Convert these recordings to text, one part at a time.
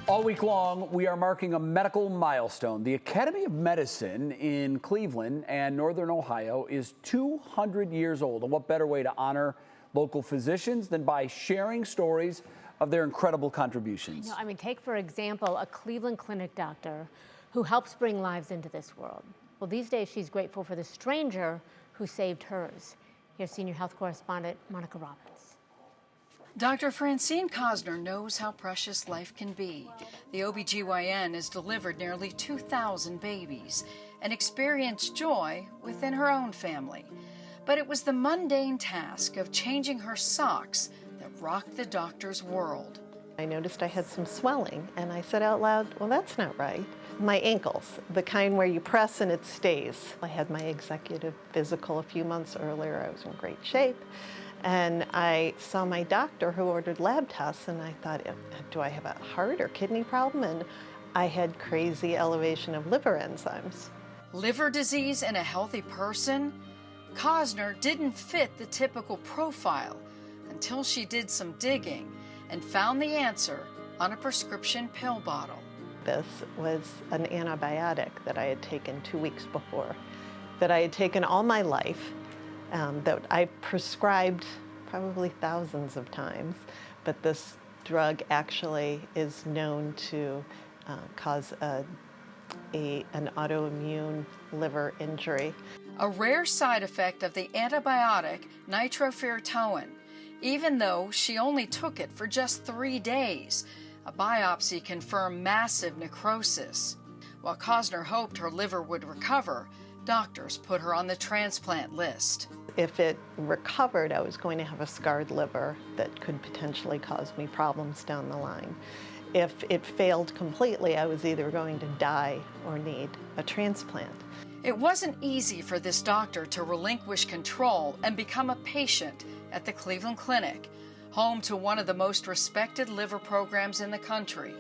All week long, we are marking a medical milestone. The Academy of Medicine in Cleveland and Northern Ohio is 200 years old. And what better way to honor local physicians than by sharing stories of their incredible contributions? Take, for example, a Cleveland Clinic doctor who helps bring lives into this world. Well, these days, she's grateful for the stranger who saved hers. Here's senior health correspondent Monica Robbins. Dr. Francine Cosner knows how precious life can be. The OBGYN has delivered nearly 2,000 babies and experienced joy within her own family. But it was the mundane task of changing her socks that rocked the doctor's world. I noticed I had some swelling, and I said out loud, well, that's not right. My ankles, the kind where you press and it stays. I had my executive physical a few months earlier. I was in great shape. And I saw my doctor who ordered lab tests, and I thought, do I have a heart or kidney problem? And I had crazy elevation of liver enzymes. Liver disease in a healthy person? Cosner didn't fit the typical profile until she did some digging and found the answer on a prescription pill bottle. This was an antibiotic that I had taken 2 weeks before, that I had taken all my life. That I prescribed probably thousands of times, but this drug actually is known to cause an autoimmune liver injury. A rare side effect of the antibiotic nitrofurantoin. Even though she only took it for just 3 days, a biopsy confirmed massive necrosis. While Cosner hoped her liver would recover, doctors put her on the transplant list. If it recovered, I was going to have a scarred liver that could potentially cause me problems down the line. If it failed completely, I was either going to die or need a transplant. It wasn't easy for this doctor to relinquish control and become a patient at the Cleveland Clinic, home to one of the most respected liver programs in the country.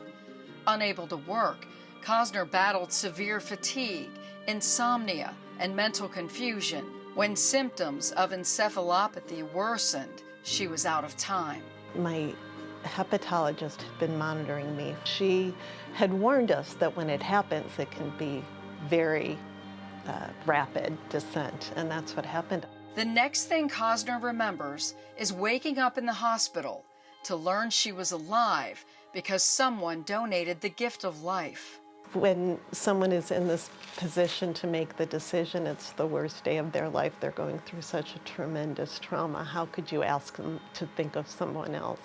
Unable to work, Cosner battled severe fatigue, insomnia, and mental confusion. When symptoms of encephalopathy worsened, she was out of time. My hepatologist had been monitoring me. She had warned us that when it happens, it can be very rapid descent, and that's what happened. The next thing Cosner remembers is waking up in the hospital to learn she was alive because someone donated the gift of life. When someone is in this position to make the decision, it's the worst day of their life. They're going through such a tremendous trauma. How could you ask them to think of someone else?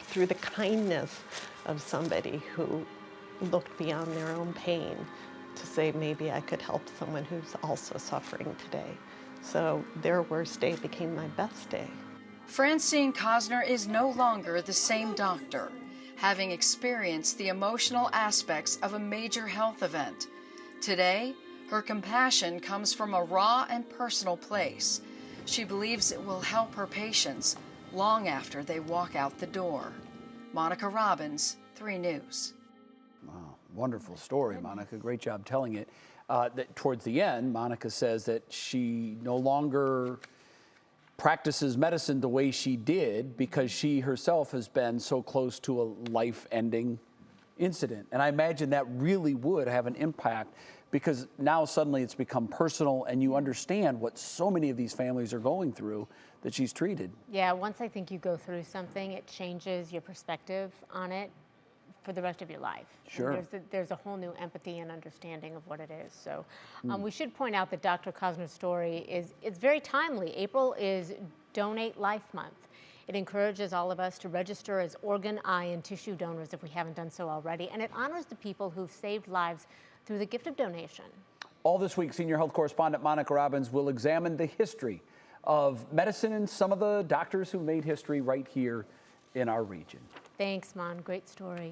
Through the kindness of somebody who looked beyond their own pain to say, maybe I could help someone who's also suffering today. So their worst day became my best day. Francine Cosner is no longer the same doctor, having experienced the emotional aspects of a major health event. Today, her compassion comes from a raw and personal place. She believes it will help her patients long after they walk out the door. Monica Robbins, 3 News. Wow, wonderful story, Monica. Great job telling it. Towards the end, Monica says that she no longer practices medicine the way she did because she herself has been so close to a life-ending incident. And I imagine that really would have an impact because now suddenly it's become personal and you understand what so many of these families are going through that she's treated. Yeah, once I think you go through something, it changes your perspective on it for the rest of your life. Sure. There's a whole new empathy and understanding of what it is. So we should point out that Dr. Cosner's story it's very timely. April is Donate Life Month. It encourages all of us to register as organ, eye, and tissue donors if we haven't done so already. And it honors the people who've saved lives through the gift of donation. All this week, senior health correspondent Monica Robbins will examine the history of medicine and some of the doctors who made history right here in our region. Thanks, Mon. Great story.